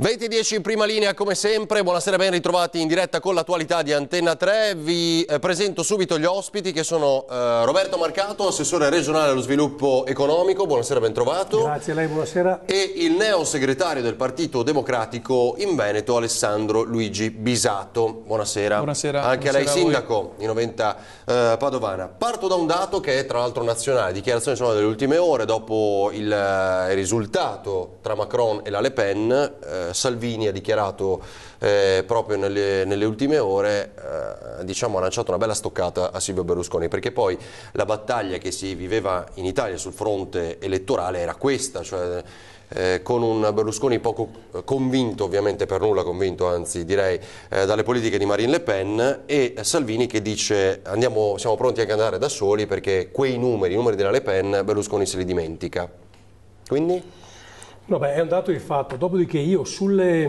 20:10 in prima linea come sempre, buonasera, ben ritrovati in diretta con l'attualità di Antenna 3. Vi presento subito gli ospiti che sono Roberto Marcato, assessore regionale allo sviluppo economico, buonasera, ben trovato. Grazie a lei, buonasera. E il neo segretario del Partito Democratico in Veneto, Alessandro Luigi Bisato, buonasera. Buonasera. Anche Buonasera a lei sindaco di Noventa Padovana. Parto da un dato che è tra l'altro nazionale, dichiarazioni sono delle ultime ore dopo il risultato tra Macron e la Le Pen. Salvini ha dichiarato proprio nelle ultime ore, diciamo, ha lanciato una bella stoccata a Silvio Berlusconi, perché poi la battaglia che si viveva in Italia sul fronte elettorale era questa, cioè con un Berlusconi poco convinto, ovviamente per nulla convinto, anzi direi, dalle politiche di Marine Le Pen, e Salvini che dice siamo pronti anche ad andare da soli perché quei numeri, i numeri della Le Pen, Berlusconi se li dimentica. Quindi? No, beh, è un dato di fatto, dopodiché io sulle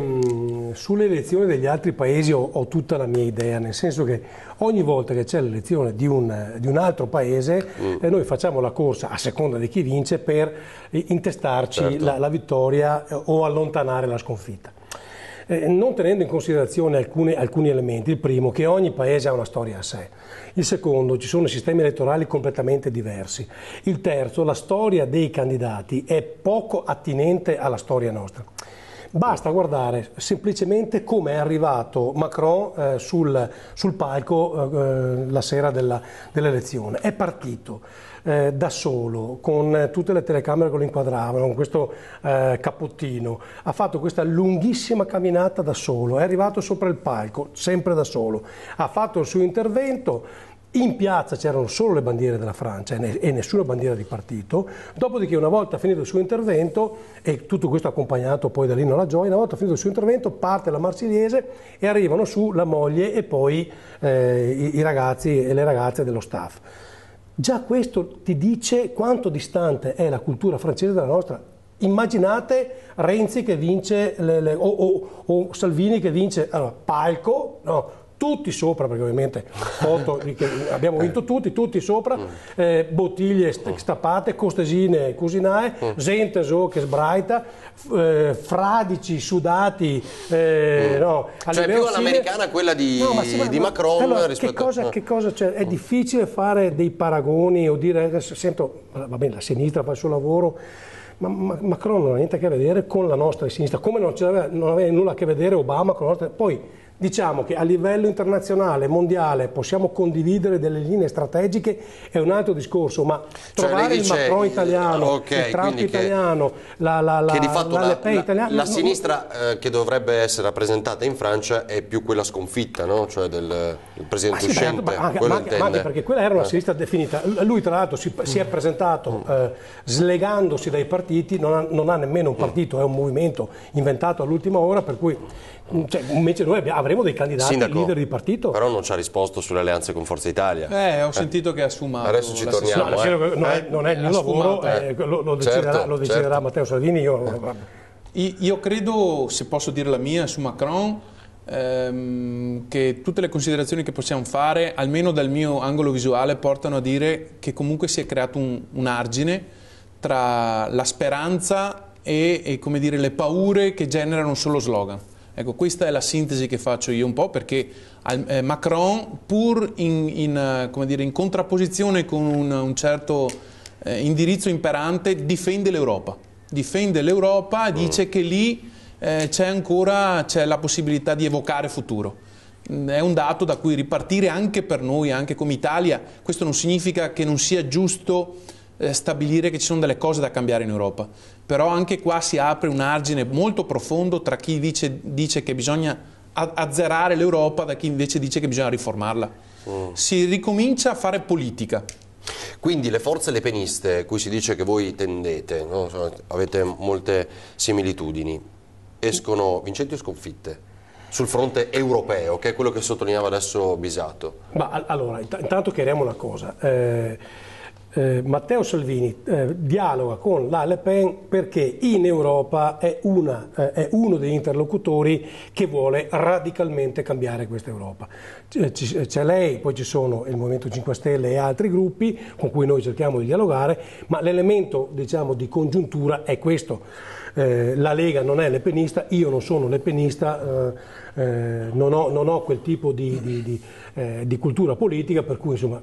elezioni degli altri paesi ho tutta la mia idea, nel senso che ogni volta che c'è l'elezione di un altro paese noi facciamo la corsa a seconda di chi vince per intestarci, certo, la vittoria o allontanare la sconfitta. Non tenendo in considerazione alcuni elementi. Il primo, che ogni paese ha una storia a sé. Il secondo, ci sono sistemi elettorali completamente diversi. Il terzo, la storia dei candidati è poco attinente alla storia nostra. Basta guardare semplicemente come è arrivato Macron sul palco la sera dell'elezione. È partito da solo, con tutte le telecamere che lo inquadravano, con questo cappottino, ha fatto questa lunghissima camminata da solo, è arrivato sopra il palco, sempre da solo, ha fatto il suo intervento. In piazza c'erano solo le bandiere della Francia e nessuna bandiera di partito, dopodiché una volta finito il suo intervento, e tutto questo accompagnato poi dall'inno alla gioia, una volta finito il suo intervento parte la Marsigliese e arrivano su la moglie e poi i ragazzi e le ragazze dello staff. Già questo ti dice quanto distante è la cultura francese dalla nostra. Immaginate Renzi che vince o Salvini che vince, allora, palco, no, tutti sopra, perché ovviamente abbiamo vinto tutti sopra, bottiglie stappate, costesine, cusinae, gente che sbraita, fradici, sudati, no, cioè più all'americana quella di Macron. Allora, rispetto che cosa c'è? È difficile fare dei paragoni o dire, adesso sento, va bene, la sinistra fa il suo lavoro, ma Macron non ha niente a che vedere con la nostra sinistra, come non aveva nulla a che vedere Obama con la nostra. Poi diciamo che a livello internazionale, mondiale, possiamo condividere delle linee strategiche, è un altro discorso, ma trovare il Macron italiano, il Trump italiano, che di fatto la Le Pen italiana, la sinistra che dovrebbe essere rappresentata in Francia è più quella sconfitta, no? Cioè del presidente uscente, ma anche perché quella era una sinistra definita. Lui tra l'altro si è presentato slegandosi dai partiti, non ha nemmeno un partito, è un movimento inventato all'ultima ora, per cui invece noi avremo dei candidati, Sindaco, leader di partito. Però non ci ha risposto sulle alleanze con Forza Italia. Ho sentito che ha sfumato. Adesso ci torniamo. Non è il mio lavoro, lo deciderà Matteo Salvini. Io credo, se posso dire la mia su Macron, che tutte le considerazioni che possiamo fare, almeno dal mio angolo visuale, portano a dire che comunque si è creato un argine tra la speranza e come dire, le paure che generano solo slogan. Ecco, questa è la sintesi che faccio io un po', perché Macron, pur in contrapposizione con un certo indirizzo imperante, difende l'Europa. Difende l'Europa e dice che lì c'è la possibilità di evocare futuro. È un dato da cui ripartire anche per noi, anche come Italia. Questo non significa che non sia giusto stabilire che ci sono delle cose da cambiare in Europa, però anche qua si apre un argine molto profondo tra chi dice che bisogna azzerare l'Europa da chi invece dice che bisogna riformarla. Si ricomincia a fare politica. Quindi le forze lepeniste, cui si dice che voi tendete, no? Avete molte similitudini, escono vincenti o sconfitte sul fronte europeo, che è quello che sottolineava adesso Bisato? Ma allora, intanto chiariamo una cosa. Matteo Salvini dialoga con la Le Pen perché in Europa è uno degli interlocutori che vuole radicalmente cambiare questa Europa. C'è lei, poi ci sono il Movimento 5 Stelle e altri gruppi con cui noi cerchiamo di dialogare, ma l'elemento, diciamo, di congiuntura è questo. La Lega non è lepenista, io non sono lepenista, non ho quel tipo di cultura politica, per cui insomma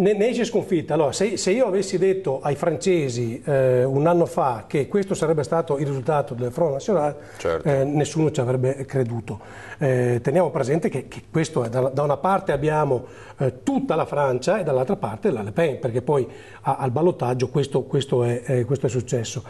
ne esce sconfitta. Allora, se io avessi detto ai francesi un anno fa che questo sarebbe stato il risultato del Front National, certo, nessuno ci avrebbe creduto. Teniamo presente che questo è, da una parte abbiamo tutta la Francia e dall'altra parte la Le Pen, perché poi al ballottaggio questo è successo.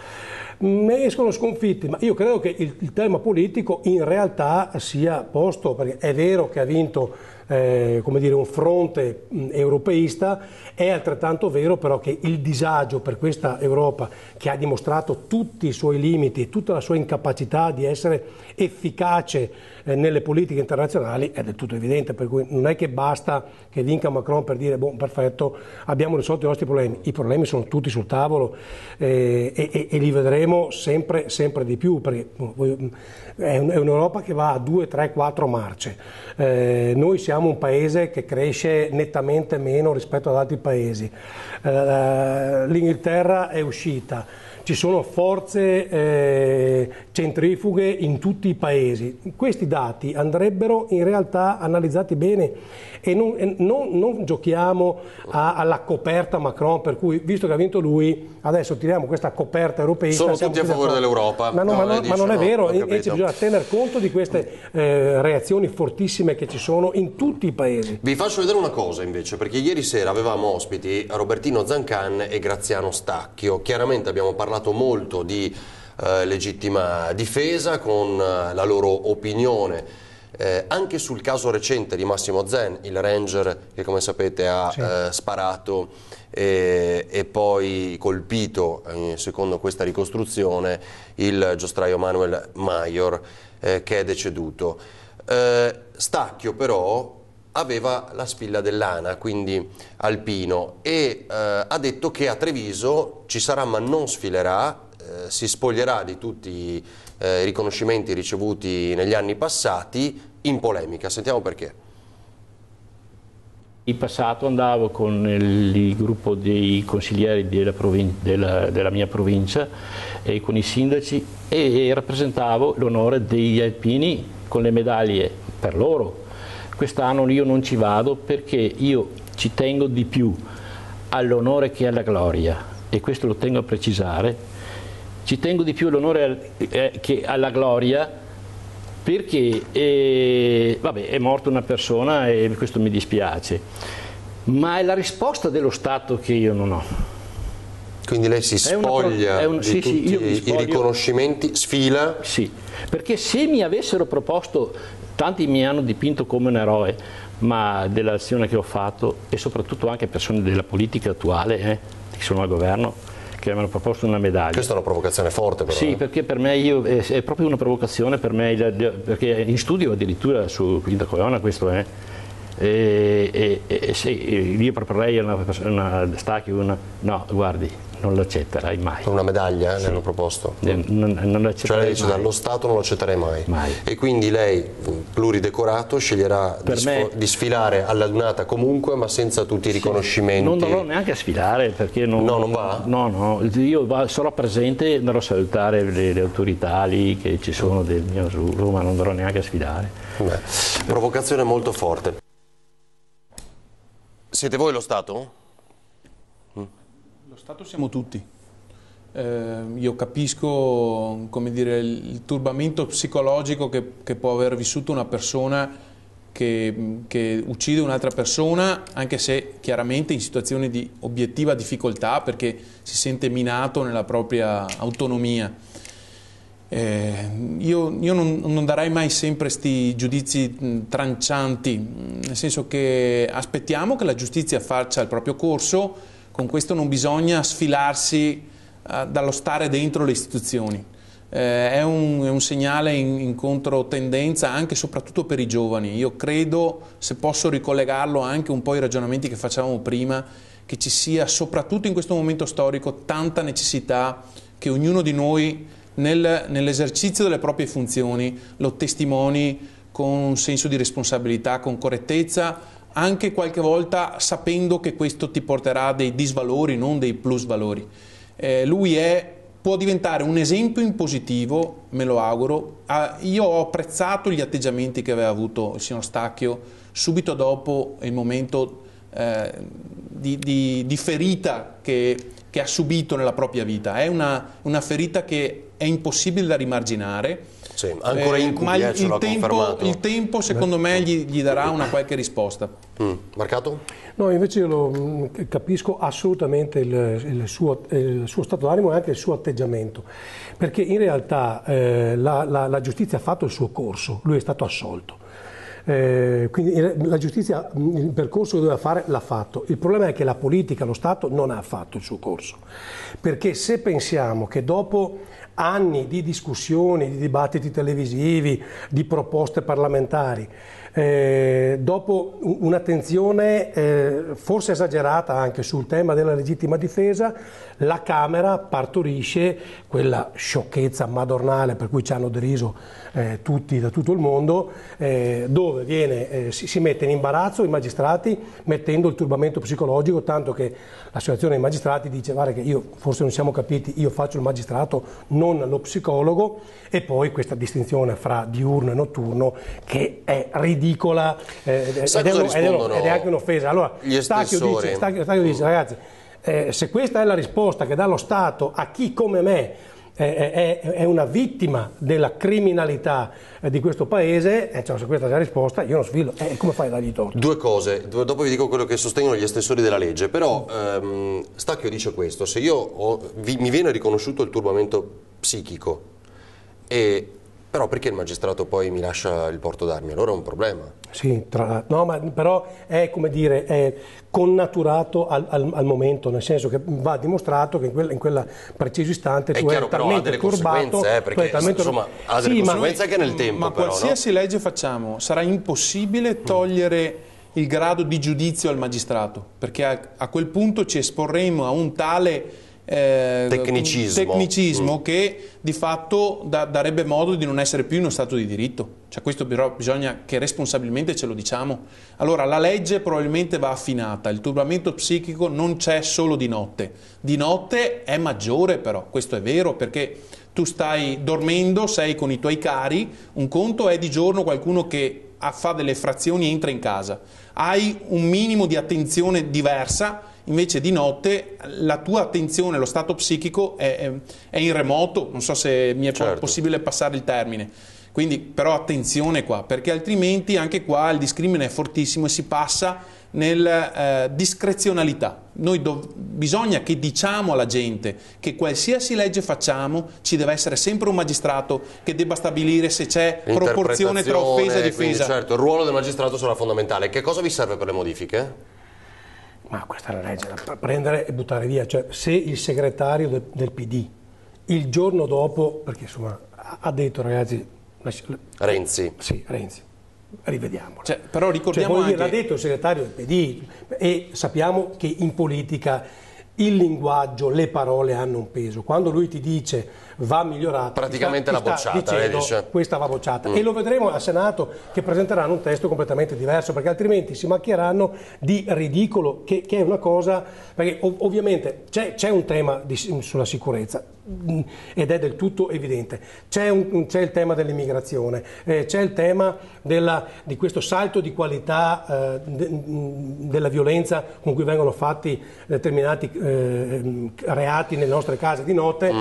Ne escono sconfitti, ma io credo che il tema politico in realtà sia posto, perché è vero che ha vinto come dire, un fronte europeista, è altrettanto vero però che il disagio per questa Europa, che ha dimostrato tutti i suoi limiti e tutta la sua incapacità di essere efficace nelle politiche internazionali, è del tutto evidente, per cui non è che basta che vinca Macron per dire boh, perfetto, abbiamo risolto i nostri problemi. I problemi sono tutti sul tavolo e li vedremo sempre di più, perché è un'Europa che va a 2, 3, 4 marce. Noi siamo un paese che cresce nettamente meno rispetto ad altri paesi. L'Inghilterra è uscita. Ci sono forze centrifughe in tutti i paesi. Questi dati andrebbero in realtà analizzati bene e non giochiamo alla coperta Macron, per cui visto che ha vinto lui adesso tiriamo questa coperta europeista. Sono tutti a favore dell'Europa. Ma non è vero, invece bisogna tener conto di queste reazioni fortissime che ci sono in tutti i paesi. Vi faccio vedere una cosa invece, perché ieri sera avevamo ospiti Robertino Zancan e Graziano Stacchio. Chiaramente abbiamo parlato molto di legittima difesa con la loro opinione anche sul caso recente di Massimo Zen, il ranger che come sapete ha sparato e poi colpito, secondo questa ricostruzione, il giostraio Manuel Maior che è deceduto. Stacchio però aveva la spilla dell'ANA, quindi alpino, e ha detto che a Treviso ci sarà ma non sfilerà, si spoglierà di tutti i riconoscimenti ricevuti negli anni passati, in polemica. Sentiamo perché. In passato andavo con il gruppo dei consiglieri della mia provincia e con i sindaci e rappresentavo l'onore degli alpini con le medaglie per loro. Quest'anno io non ci vado perché io ci tengo di più all'onore che alla gloria, e questo lo tengo a precisare. Ci tengo di più all'onore che alla gloria perché vabbè, è morta una persona e questo mi dispiace, ma è la risposta dello Stato che io non ho. Quindi lei si spoglia di tutti i riconoscimenti, sfila? Sì, perché se mi avessero proposto, tanti mi hanno dipinto come un eroe, ma dell'azione che ho fatto, e soprattutto anche persone della politica attuale che sono al governo, che mi hanno proposto una medaglia. Questa è una provocazione forte però. Sì, perché per me è proprio una provocazione per me, perché in studio addirittura su Quinta Colonna questo è. Sì, io proporrei una Stacchio, no, guardi, non lo accetterai mai. Con una medaglia le hanno proposto? Non lo accetterei, cioè lei dice mai. Dallo Stato non lo accetterei mai. Mai. E quindi lei, pluridecorato, sceglierà di sfilare alla Dunata comunque, ma senza tutti i riconoscimenti? Non dovrò neanche sfilare perché non va? No, io sarò presente, andrò a salutare le autorità lì che ci sono del mio azzurro, ma non dovrò neanche sfilare. Beh, provocazione molto forte. Siete voi lo Stato? Lo Stato siamo tutti. Io capisco, come dire, il turbamento psicologico che può aver vissuto una persona che uccide un'altra persona, anche se chiaramente in situazioni di obiettiva difficoltà, perché si sente minato nella propria autonomia. Io non darei mai sempre questi giudizi trancianti, nel senso che aspettiamo che la giustizia faccia il proprio corso. Con questo non bisogna sfilarsi dallo stare dentro le istituzioni. è un segnale in controtendenza anche e soprattutto per i giovani. Io credo, se posso ricollegarlo anche un po' ai ragionamenti che facevamo prima, che ci sia soprattutto in questo momento storico tanta necessità che ognuno di noi nell'esercizio delle proprie funzioni lo testimoni con un senso di responsabilità, con correttezza, anche qualche volta sapendo che questo ti porterà dei disvalori, non dei plusvalori. Lui può diventare un esempio in positivo, me lo auguro. Io ho apprezzato gli atteggiamenti che aveva avuto il signor Stacchio subito dopo il momento di ferita che ha subito nella propria vita. È una ferita che è impossibile da rimarginare. Sì, ancora incubi, ma il tempo secondo me gli darà una qualche risposta. Marcato? No, invece io capisco assolutamente il suo stato d'animo e anche il suo atteggiamento, perché in realtà la giustizia ha fatto il suo corso, lui è stato assolto. Quindi la giustizia il percorso che doveva fare l'ha fatto. Il problema è che la politica, lo Stato non ha fatto il suo corso, perché se pensiamo che dopo anni di discussioni, di dibattiti televisivi, di proposte parlamentari, dopo un'attenzione forse esagerata anche sul tema della legittima difesa, la Camera partorisce quella sciocchezza madornale per cui ci hanno deriso tutti da tutto il mondo, dove si mette in imbarazzo i magistrati mettendo il turbamento psicologico, tanto che l'associazione dei magistrati dice: guarda che io forse non siamo capiti, io faccio il magistrato, non lo psicologo. E poi questa distinzione fra diurno e notturno che è ridicola ed è anche un'offesa. Allora Stacchio dice ragazzi, se questa è la risposta che dà lo Stato a chi come me è una vittima della criminalità di questo paese, cioè, se questa è la risposta io non sfilo, come fai a dargli torto? Due cose, dopo vi dico quello che sostengono gli estensori della legge, però Stacchio dice questo: se mi viene riconosciuto il turbamento psichico, però perché il magistrato poi mi lascia il porto d'armi? Allora è un problema. Sì, no, ma però è, come dire, è connaturato al momento, nel senso che va dimostrato che in quella preciso istante tu eri talmente turbato, perché insomma ha delle conseguenze anche nel tempo. Ma però, qualsiasi legge facciamo sarà impossibile togliere il grado di giudizio al magistrato, perché a quel punto ci esporremo a un tale tecnicismo che di fatto darebbe modo di non essere più in uno stato di diritto. Cioè, questo però bisogna che responsabilmente ce lo diciamo. Allora la legge probabilmente va affinata, il turbamento psichico non c'è solo di notte è maggiore, però questo è vero, perché tu stai dormendo, sei con i tuoi cari, un conto è di giorno qualcuno che fa delle frazioni e entra in casa, hai un minimo di attenzione diversa. Invece di notte la tua attenzione, lo stato psichico è in remoto, non so se mi è possibile passare il termine. Quindi però attenzione qua, perché altrimenti anche qua il discrimine è fortissimo e si passa nel discrezionalità. Bisogna che diciamo alla gente che qualsiasi legge facciamo ci deve essere sempre un magistrato che debba stabilire se c'è proporzione tra offesa e difesa. Quindi, certo, il ruolo del magistrato sarà fondamentale. Che cosa vi serve per le modifiche? Ma questa è la legge da prendere e buttare via. Cioè, se il segretario del PD il giorno dopo, perché insomma ha detto ragazzi, Renzi. Sì, Renzi, rivediamolo. Cioè, però ricordiamo anche... l'ha detto il segretario del PD e sappiamo che in politica il linguaggio, le parole hanno un peso. Quando lui ti dice va migliorata, praticamente la bocciata, questa va bocciata, e lo vedremo al Senato che presenteranno un testo completamente diverso, perché altrimenti si macchieranno di ridicolo, che è una cosa, perché ovviamente c'è un tema sulla sicurezza ed è del tutto evidente, c'è il tema dell'immigrazione, c'è il tema di questo salto di qualità della violenza con cui vengono fatti determinati reati nelle nostre case di notte.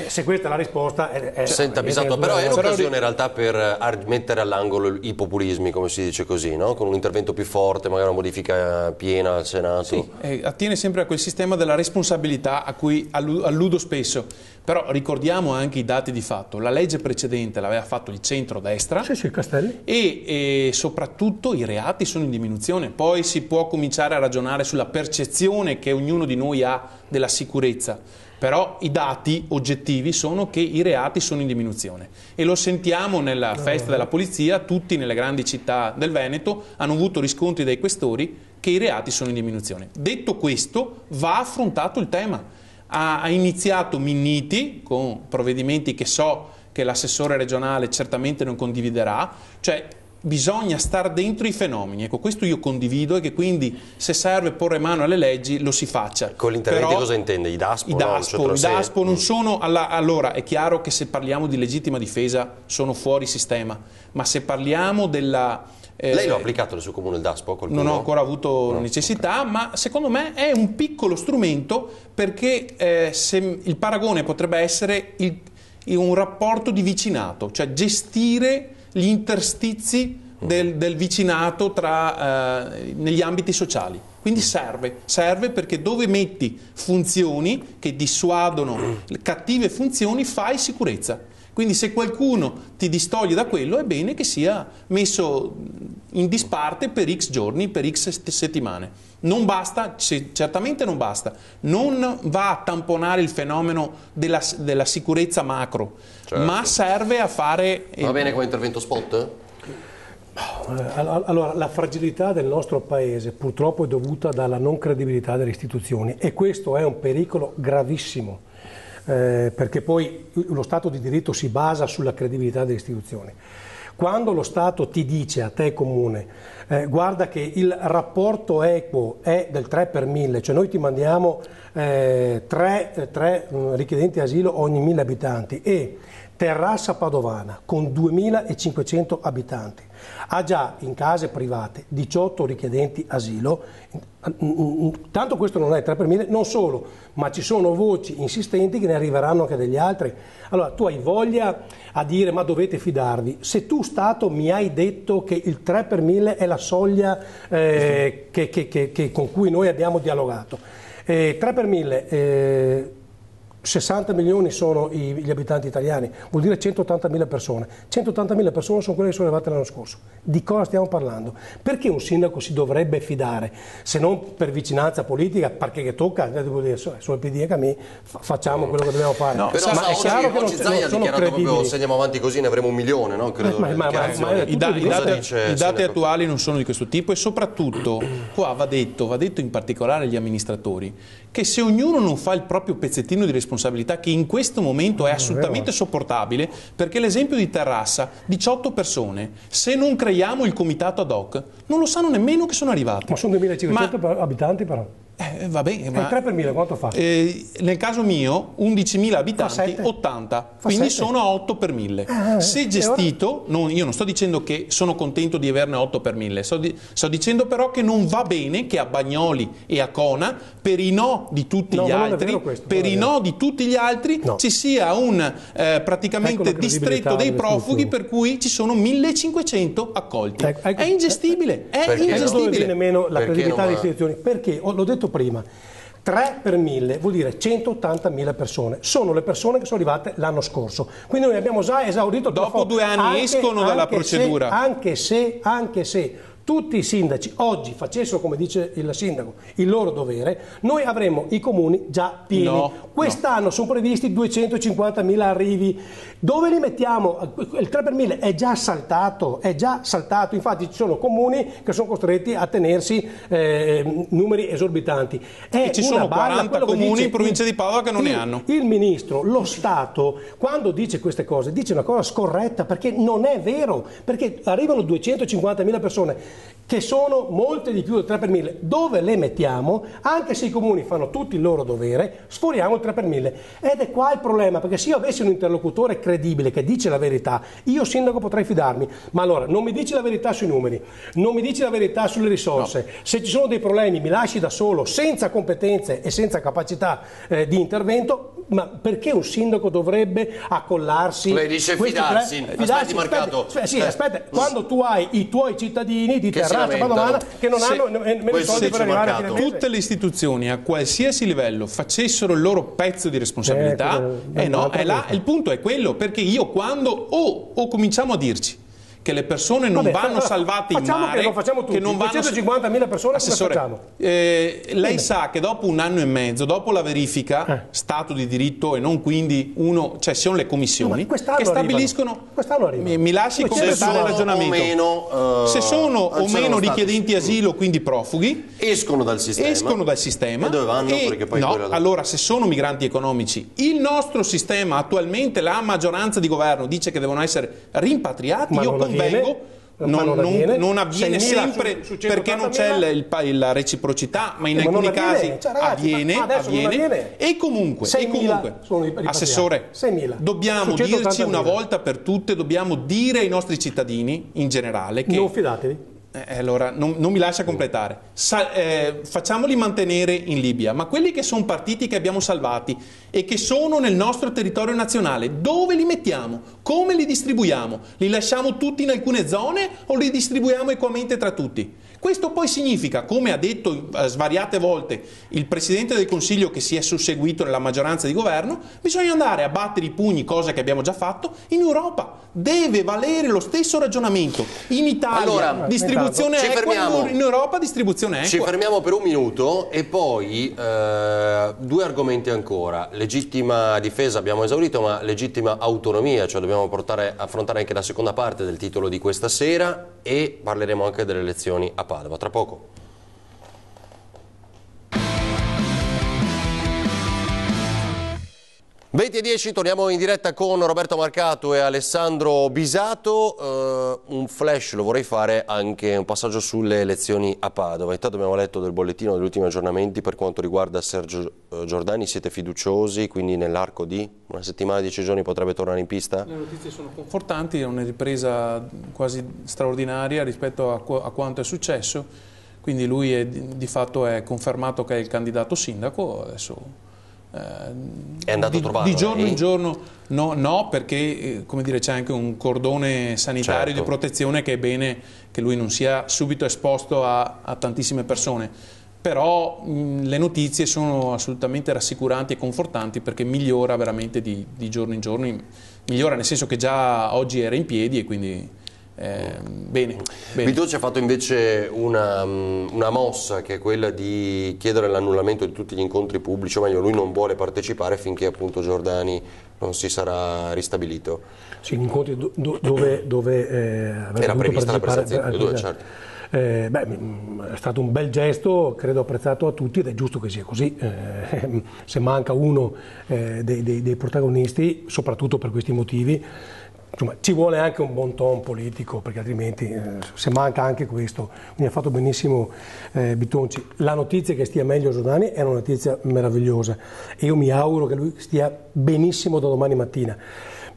Se questa è la risposta Senta Pisatto, però è un'occasione in realtà per mettere all'angolo i populismi, come si dice così, no? Con un intervento più forte, magari una modifica piena al Senato. Sì, attiene sempre a quel sistema della responsabilità a cui alludo spesso. Però ricordiamo anche i dati di fatto. La legge precedente l'aveva fatto il centro-destra, sì, Castelli, e soprattutto i reati sono in diminuzione. Poi si può cominciare a ragionare sulla percezione che ognuno di noi ha della sicurezza. Però i dati oggettivi sono che i reati sono in diminuzione e lo sentiamo nella festa della polizia, tutti nelle grandi città del Veneto hanno avuto riscontri dai questori che i reati sono in diminuzione. Detto questo, va affrontato il tema. Ha iniziato Minniti con provvedimenti che so che l'assessore regionale certamente non condividerà, cioè bisogna star dentro i fenomeni. Ecco, questo io condivido e che quindi se serve porre mano alle leggi lo si faccia. Con l'intervento cosa intende? I DASPO? I DASPO non sono... Allora, è chiaro che se parliamo di legittima difesa sono fuori sistema, ma se parliamo della... Lei lo ha applicato nel suo comune il DASPO? Qualcuno? Non ho ancora avuto necessità, okay. Ma secondo me è un piccolo strumento perché il paragone potrebbe essere un rapporto di vicinato, cioè gestire gli interstizi del vicinato negli ambiti sociali. Quindi serve perché dove metti funzioni che dissuadono cattive funzioni fai sicurezza. Quindi se qualcuno ti distoglie da quello è bene che sia messo in disparte per X giorni, per X settimane. Non basta, certamente non basta, non va a tamponare il fenomeno della sicurezza macro, certo. Ma serve a fare... Va bene come intervento spot? Allora, la fragilità del nostro paese purtroppo è dovuta dalla non credibilità delle istituzioni e questo è un pericolo gravissimo. Perché poi lo Stato di diritto si basa sulla credibilità delle istituzioni. Quando lo Stato ti dice a te comune guarda che il rapporto equo è del 3 per 1000, cioè noi ti mandiamo 3 richiedenti asilo ogni 1000 abitanti e Terrassa Padovana con 2500 abitanti ha già in case private 18 richiedenti asilo, tanto questo non è 3 per 1000, non solo, ma ci sono voci insistenti che ne arriveranno anche degli altri. Allora tu hai voglia a dire ma dovete fidarvi, se tu Stato mi hai detto che il 3 per 1000 è la soglia con cui noi abbiamo dialogato, 3 per 1000 60 milioni sono gli abitanti italiani, vuol dire 180.000 persone. 180.000 persone sono quelle che sono arrivate l'anno scorso. Di cosa stiamo parlando? Perché un sindaco si dovrebbe fidare? Se non per vicinanza politica, perché che tocca, devo dire, sul PD e Camì facciamo quello che dobbiamo fare. No, però ma è chiaro che non sono credibili. Proprio, se andiamo avanti così ne avremo 1 milione, no? Credo i dati attuali non sono di questo tipo e soprattutto qua va detto in particolare agli amministratori che se ognuno non fa il proprio pezzettino di responsabilità, che in questo momento è assolutamente sopportabile, perché l'esempio di Terrassa, 18 persone, se non creiamo il comitato ad hoc, non lo sanno nemmeno che sono arrivati. Ma sono 2.500 abitanti però. Vabbè, ma 3 per 1000 quanto fa? Nel caso mio 11.000 abitanti, 80, quindi 7. Sono a 8 per 1000. Se gestito, io non sto dicendo che sono contento di averne 8 per 1000, sto dicendo però che non va bene che a Bagnoli e a Cona, per i no di tutti gli altri, ci sia un praticamente distretto dei profughi per cui ci sono 1.500 accolti. È ingestibile, è ingestibile. Nemmeno la credibilità delle istituzioni, perché l'ho detto prima, 3 per 1000 vuol dire 180.000 persone, sono le persone che sono arrivate l'anno scorso, quindi noi abbiamo già esaurito dopo 2 anni escono dalla procedura, anche se tutti i sindaci oggi facessero, come dice il sindaco, il loro dovere, noi avremmo i comuni già pieni. Quest'anno sono previsti 250.000 arrivi. Dove li mettiamo? Il 3 per 1000 è già saltato, infatti ci sono comuni che sono costretti a tenersi numeri esorbitanti. E ci sono 40 comuni in provincia di Padova che non ne hanno. Il ministro, lo Stato, quando dice queste cose, dice una cosa scorretta, perché non è vero, perché arrivano 250.000 persone che sono molte di più del 3 per 1000, dove le mettiamo? Anche se i comuni fanno tutti il loro dovere, sforiamo il 3 per 1000. Ed è qua il problema, perché se io avessi un interlocutore credibile che dice la verità, io sindaco potrei fidarmi, ma allora non mi dici la verità sui numeri, non mi dici la verità sulle risorse, se ci sono dei problemi mi lasci da solo, senza competenze e senza capacità di intervento, ma perché un sindaco dovrebbe accollarsi? Lei dice fidarsi, marcato. Aspetta, quando tu hai i tuoi cittadini di Terrassa Padovana che non hanno nemmeno i soldi per arrivare a fine mese. Tutte le istituzioni a qualsiasi livello facessero il loro pezzo di responsabilità, il punto è quello, perché io quando o cominciamo a dirci che le persone non vanno salvate in mare, che lo facciamo tutti, che non vanno 250.000 persone. Assessore, come facciamo? Lei sa che dopo 1 anno e mezzo, dopo la verifica Stato di diritto e non quindi cioè sono le commissioni che stabiliscono, mi lasci completare il ragionamento, se sono o meno richiedenti asilo, quindi profughi, escono dal sistema e dove vanno? Perché poi allora se sono migranti economici, il nostro sistema attualmente, la maggioranza di governo dice che devono essere rimpatriati, io convengo. Non avviene sempre perché non c'è la reciprocità, ma in alcuni casi avviene. E comunque Assessore, dobbiamo dirci una volta per tutte, dobbiamo dire ai nostri cittadini in generale che non fidatevi. Allora, non mi lascia completare. Facciamoli mantenere in Libia, ma quelli che sono partiti che abbiamo salvati e che sono nel nostro territorio nazionale, dove li mettiamo? Come li distribuiamo? Li lasciamo tutti in alcune zone o li distribuiamo equamente tra tutti? Questo poi significa, come ha detto svariate volte il Presidente del Consiglio che si è susseguito nella maggioranza di governo, bisogna andare a battere i pugni, cosa che abbiamo già fatto, in Europa. Deve valere lo stesso ragionamento. In Italia distribuzione equa, in Europa distribuzione equa. Ci fermiamo per un minuto e poi 2 argomenti ancora. Legittima difesa abbiamo esaurito, ma legittima autonomia, cioè dobbiamo affrontare anche la seconda parte del titolo di questa sera e parleremo anche delle elezioni a Padova, tra poco. (20:10), torniamo in diretta con Roberto Marcato e Alessandro Bisato. Un flash lo vorrei fare, anche un passaggio sulle elezioni a Padova. Intanto abbiamo letto del bollettino degli ultimi aggiornamenti per quanto riguarda Sergio Giordani. Siete fiduciosi? Quindi nell'arco di una settimana, 10 giorni potrebbe tornare in pista? Le notizie sono confortanti, è una ripresa quasi straordinaria rispetto a quanto è successo. Quindi lui di fatto è confermato che è il candidato sindaco. Adesso è andato a trovarlo di giorno in giorno no, perché come dire, c'è anche un cordone sanitario di protezione che è bene che lui non sia subito esposto a tantissime persone, però le notizie sono assolutamente rassicuranti e confortanti perché migliora veramente di giorno in giorno, migliora nel senso che già oggi era in piedi e quindi bene. Vito ci ha fatto invece una mossa, che è quella di chiedere l'annullamento di tutti gli incontri pubblici, o meglio lui non vuole partecipare finché appunto Giordani non si sarà ristabilito. Sì, gli incontri dove era prevista la presenza di due, certo. È stato un bel gesto, credo apprezzato a tutti ed è giusto che sia così. Se manca uno dei protagonisti, soprattutto per questi motivi, insomma, ci vuole anche un buon ton politico, perché altrimenti se manca anche questo. Quindi ha fatto benissimo Bitonci. La notizia che stia meglio Giordani è una notizia meravigliosa e io mi auguro che lui stia benissimo da domani mattina.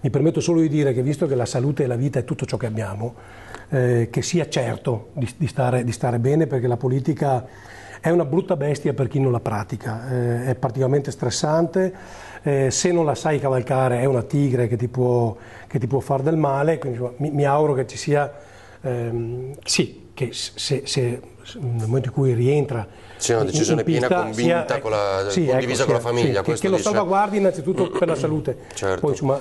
Mi permetto solo di dire che, visto che la salute e la vita è tutto ciò che abbiamo, che sia certo di stare bene, perché la politica è una brutta bestia per chi non la pratica, è praticamente stressante. Se non la sai cavalcare è una tigre che ti può fare del male, quindi mi auguro che ci sia, che se nel momento in cui rientra sia una decisione piena, convinta, condivisa con la famiglia. Che lo salvaguardi innanzitutto per la salute, certo. Poi insomma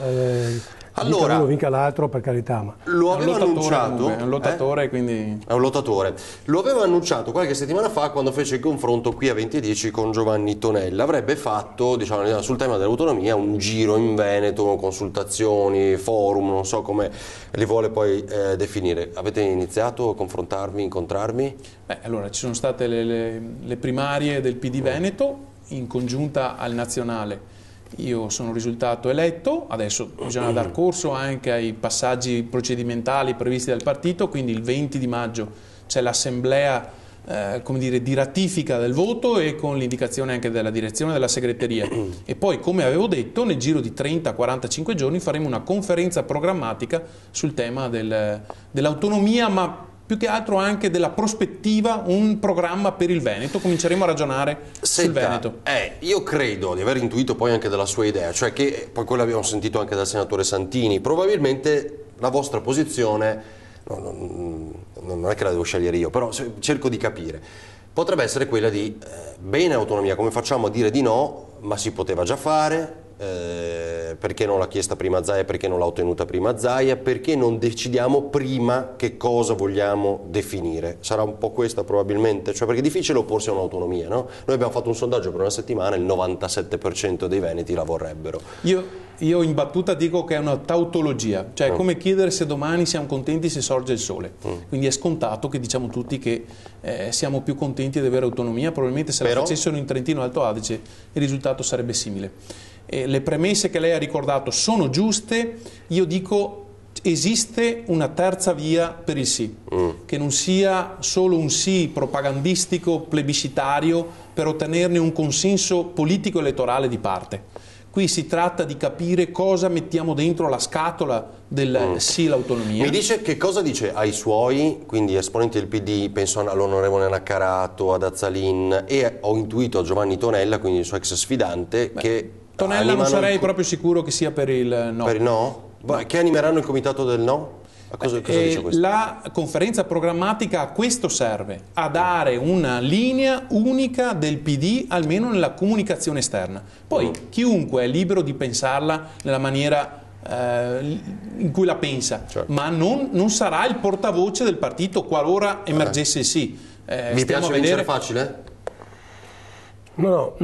allora, uno vinca l'altro, per carità, ma lo aveva annunciato, è un lottatore, quindi è un lottatore. Lo aveva annunciato qualche settimana fa quando fece il confronto qui a 20:10 con Giovanni Tonella. Avrebbe fatto, diciamo, sul tema dell'autonomia un giro in Veneto, consultazioni, forum, non so come li vuole poi definire. Avete iniziato a confrontarvi, incontrarvi? Allora ci sono state le primarie del PD Veneto in congiunta al nazionale. Io sono risultato eletto, adesso bisogna dar corso anche ai passaggi procedimentali previsti dal partito, quindi il 20 di maggio c'è l'assemblea come dire, di ratifica del voto e con l'indicazione anche della direzione della segreteria. E poi, come avevo detto, nel giro di 30-45 giorni faremo una conferenza programmatica sul tema dell'autonomia, ma più che altro anche della prospettiva, un programma per il Veneto. Cominceremo a ragionare sul Veneto. Io credo di aver intuito poi anche dalla sua idea, cioè che, poi quello abbiamo sentito anche dal senatore Santini, probabilmente la vostra posizione, non è che la devo scegliere io, però cerco di capire, potrebbe essere quella di bene autonomia, come facciamo a dire di no, ma si poteva già fare, perché non l'ha chiesta prima Zaia, perché non l'ha ottenuta prima Zaia, perché non decidiamo prima che cosa vogliamo definire. Sarà un po' questa probabilmente, cioè perché è difficile opporsi a un'autonomia, no? Noi abbiamo fatto un sondaggio per una settimana, il 97% dei veneti la vorrebbero. Io in battuta dico che è una tautologia, cioè è come chiedere se domani siamo contenti se sorge il sole. Quindi è scontato che diciamo tutti che siamo più contenti di avere autonomia, probabilmente se la facessero in Trentino Alto Adige il risultato sarebbe simile. Le premesse che lei ha ricordato sono giuste, io dico esiste una terza via per il sì, che non sia solo un sì propagandistico, plebiscitario per ottenerne un consenso politico elettorale di parte. Qui si tratta di capire cosa mettiamo dentro la scatola del sì all'autonomia. Mi dice che cosa dice ai suoi, quindi esponenti del PD, penso all'onorevole Naccarato, ad Azzalin e ho intuito a Giovanni Tonella, quindi il suo ex sfidante, che Tonella non sarei proprio sicuro che sia per il no. Per il no? Che animeranno il comitato del no? Cosa dice questo? La conferenza programmatica a questo serve, a dare una linea unica del PD almeno nella comunicazione esterna. Poi chiunque è libero di pensarla nella maniera in cui la pensa, certo. Ma non sarà il portavoce del partito qualora emergesse il sì. Mi piace vincere facile? No.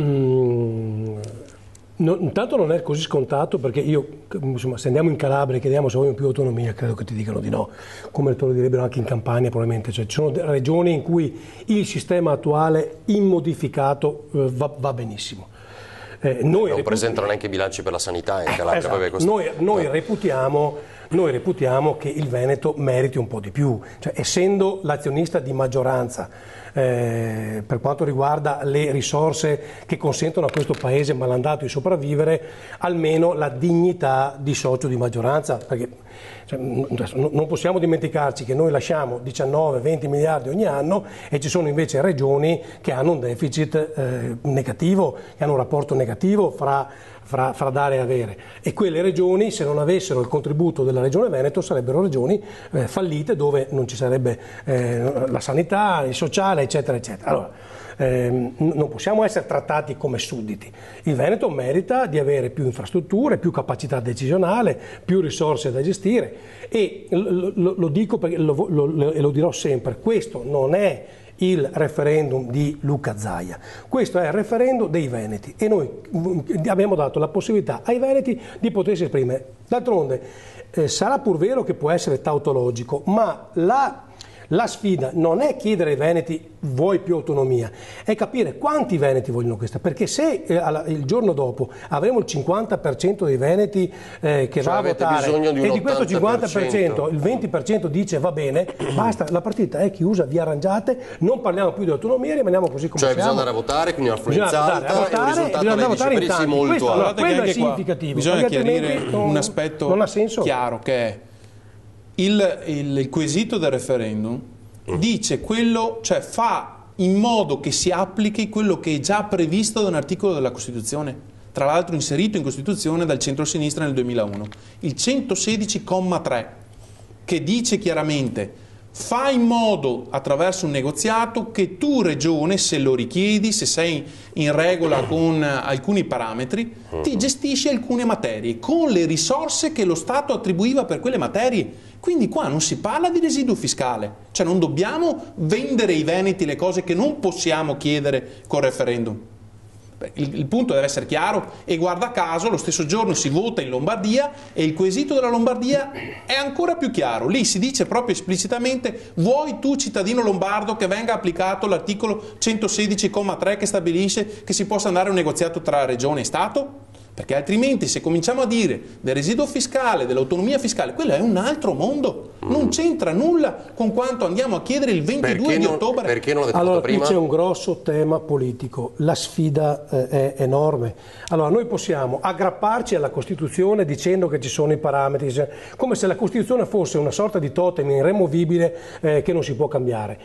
Intanto non è così scontato, perché io, insomma, se andiamo in Calabria e chiediamo se vogliono più autonomia, credo che ti dicano di no, come te lo direbbero anche in Campania probabilmente. Cioè, ci sono regioni in cui il sistema attuale immodificato va benissimo. Non presentano neanche bilanci per la sanità in Calabria. Esatto. Noi reputiamo che il Veneto meriti un po' di più, cioè, essendo l'azionista di maggioranza per quanto riguarda le risorse che consentono a questo paese malandato di sopravvivere, almeno la dignità di socio di maggioranza, perché non possiamo dimenticarci che noi lasciamo 19-20 miliardi ogni anno e ci sono invece regioni che hanno un deficit negativo, che hanno un rapporto negativo fra dare e avere, e quelle regioni, se non avessero il contributo della Regione Veneto, sarebbero regioni fallite, dove non ci sarebbe la sanità, il sociale, eccetera eccetera. Allora, non possiamo essere trattati come sudditi. Il Veneto merita di avere più infrastrutture, più capacità decisionale, più risorse da gestire, e lo dico perché lo dirò sempre: questo non è il referendum di Luca Zaia, questo è il referendum dei veneti, e noi abbiamo dato la possibilità ai veneti di potersi esprimere. D'altronde sarà pur vero che può essere tautologico, ma la sfida non è chiedere ai veneti vuoi più autonomia, è capire quanti veneti vogliono questa, perché se il giorno dopo avremo il 50% dei veneti che va a votare e di questo 50% il 20% dice va bene, basta, la partita è chiusa, vi arrangiate, non parliamo più di autonomia, rimaniamo così come siamo. Bisogna andare a votare, quindi una affluenza alta e un risultato lei dice per essi molto alto. Quello è significativo. Bisogna chiarire un aspetto non ha senso. Chiaro, che è il quesito del referendum dice quello, cioè fa in modo che si applichi quello che è già previsto da un articolo della Costituzione, tra l'altro inserito in Costituzione dal centro-sinistra nel 2001, il 116,3, che dice chiaramente: fa in modo, attraverso un negoziato, che tu regione, se lo richiedi, se sei in regola con alcuni parametri, ti gestisci alcune materie con le risorse che lo Stato attribuiva per quelle materie. Quindi qua non si parla di residuo fiscale, cioè non dobbiamo vendere ai veneti le cose che non possiamo chiedere col referendum. Il punto deve essere chiaro, e guarda caso lo stesso giorno si vota in Lombardia e il quesito della Lombardia è ancora più chiaro. Lì si dice proprio esplicitamente: vuoi tu, cittadino lombardo, che venga applicato l'articolo 116,3 che stabilisce che si possa andare a un negoziato tra regione e Stato? Perché altrimenti, se cominciamo a dire del residuo fiscale, dell'autonomia fiscale, quello è un altro mondo, non c'entra nulla con quanto andiamo a chiedere il 22 di ottobre. Perché non l'avete fatto prima? Qui c'è un grosso tema politico, la sfida è enorme. Allora, noi possiamo aggrapparci alla Costituzione dicendo che ci sono i parametri, come se la Costituzione fosse una sorta di totem irremovibile che non si può cambiare.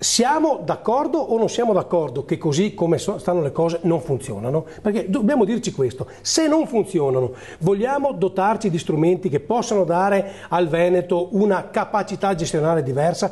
Siamo d'accordo o non siamo d'accordo che così come stanno le cose non funzionano? Perché dobbiamo dirci questo: se non funzionano, vogliamo dotarci di strumenti che possano dare al Veneto una capacità gestionale diversa?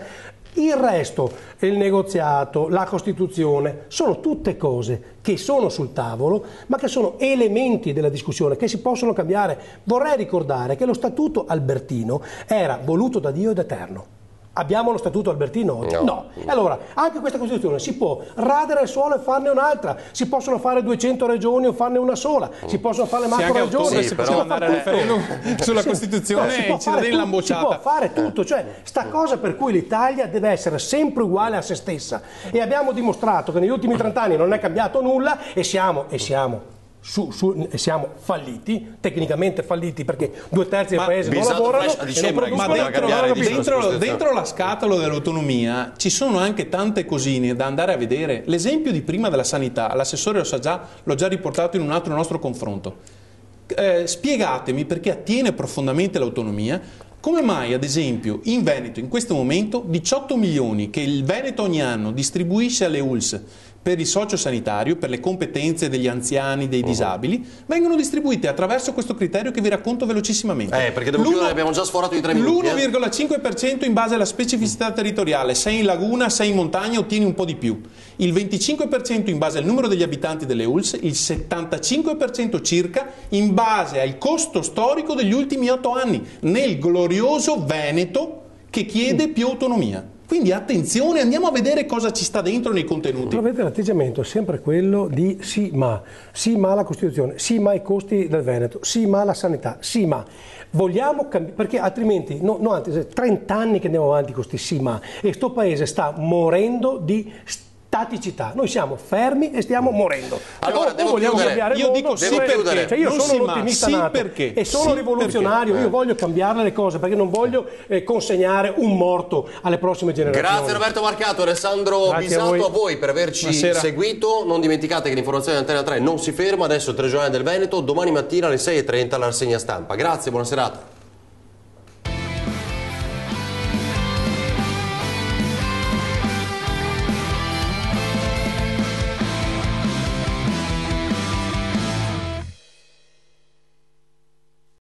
Il resto, il negoziato, la Costituzione, sono tutte cose che sono sul tavolo, ma che sono elementi della discussione, che si possono cambiare. Vorrei ricordare che lo Statuto Albertino era voluto da Dio ed eterno. Abbiamo lo Statuto Albertino oggi? No. Allora, anche questa Costituzione si può radere al suolo e farne un'altra, si possono fare 200 regioni o farne una sola, si possono fare le macro regioni, si possono andare al referendum sulla Costituzione e i cittadini l'hanno bocciata. Si può fare tutto, cioè sta cosa per cui l'Italia deve essere sempre uguale a se stessa, e abbiamo dimostrato che negli ultimi 30 anni non è cambiato nulla e siamo falliti, tecnicamente falliti, perché 2/3 del paese non lavorano e non producono. Dentro la scatola dell'autonomia ci sono anche tante cosine da andare a vedere. L'esempio di prima della sanità, l'assessore l'ho già riportato in un altro nostro confronto. Spiegatemi, perché attiene profondamente l'autonomia, come mai ad esempio in Veneto in questo momento 18 milioni che il Veneto ogni anno distribuisce alle ULSS per il sociosanitario, per le competenze degli anziani, dei disabili, vengono distribuite attraverso questo criterio che vi racconto velocissimamente. Perché devo chiudere, abbiamo già sforato i 3 minuti. L'1,5% in base alla specificità territoriale, sei in laguna, sei in montagna, ottieni un po' di più. Il 25% in base al numero degli abitanti delle ULSS, il 75% circa in base al costo storico degli ultimi 8 anni, nel glorioso Veneto che chiede più autonomia. Quindi attenzione, andiamo a vedere cosa ci sta dentro nei contenuti. Però vedete, l'atteggiamento è sempre quello di sì ma alla Costituzione, sì ma ai costi del Veneto, sì ma alla sanità, sì ma vogliamo cambiare, perché altrimenti, anzi, 30 anni che andiamo avanti con questi sì ma, e sto paese sta morendo di staticità. Noi siamo fermi e stiamo morendo. Allora, devo vogliamo chiudere. cambiare il Io mondo, dico sì perché. cioè io non sono sì, un ottimista sì nato perché. e sono Sì rivoluzionario, perché. io voglio cambiare le cose perché non voglio consegnare un morto alle prossime generazioni. Grazie Roberto Marcato, Alessandro Bisato, a voi per averci seguito. Non dimenticate che l'informazione di Antena 3 non si ferma, adesso il telegiornale del Veneto, domani mattina alle 6:30 la rassegna stampa. Grazie, buona serata.